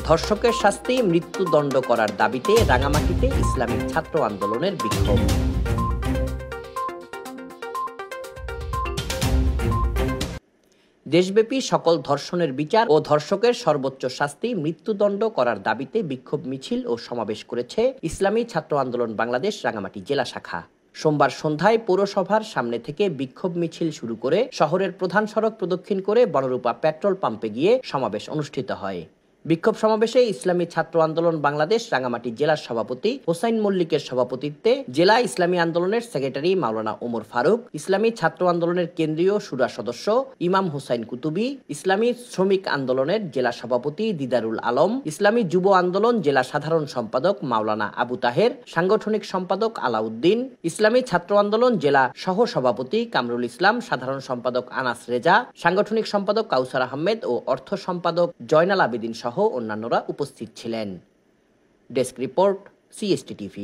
ধর্ষকের শাস্তি মৃত্যুদণ্ড করার দাবিতে রাঙামাটিতে ইসলামী ছাত্র আন্দোলনের বিক্ষোভ। দেশব্যাপী সকল ধর্ষণের বিচার ও ধর্ষকের সর্বোচ্চ শাস্তি মৃত্যুদণ্ড করার দাবিতে বিক্ষোভ মিছিল ও সমাবেশ করেছে ইসলামী ছাত্র আন্দোলন বাংলাদেশ রাঙামাটি জেলা শাখা। সোমবার সন্ধ্যায় পৌরসভার সামনে থেকে বিক্ষোভ মিছিল শুরু করে শহরের প্রধান সড়ক প্রদক্ষিণ করে বনরূপা পেট্রোল পাম্পে গিয়ে সমাবেশ অনুষ্ঠিত হয়। বিক্ষোভ সমাবেশে ইসলামী ছাত্র আন্দোলন বাংলাদেশ রাঙামাটি জেলার সভাপতি হোসাইন মল্লিকের সভাপতিত্বে জেলা ইসলামী আন্দোলনের সেক্রেটারি মাওলানা ওমর ফারুক, ইসলামী ছাত্র আন্দোলনের কেন্দ্রীয় শুরা সদস্য ইমাম হোসাইন কুতুবী, ইসলামী শ্রমিক আন্দোলনের জেলা সভাপতি দিদারুল আলম, ইসলামী যুব আন্দোলন জেলা সাধারণ সম্পাদক মাওলানা আবু তাহের, সাংগঠনিক সম্পাদক আলাউদ্দিন, ইসলামী ছাত্র আন্দোলন জেলা সহ সভাপতি কামরুল ইসলাম, সাধারণ সম্পাদক আনাস রেজা, সাংগঠনিক সম্পাদক কাউসার আহমেদ ও অর্থ সম্পাদক জয়নাল আবেদিন সহ অন্যান্যরা উপস্থিত ছিলেন। Desk report, CST TV।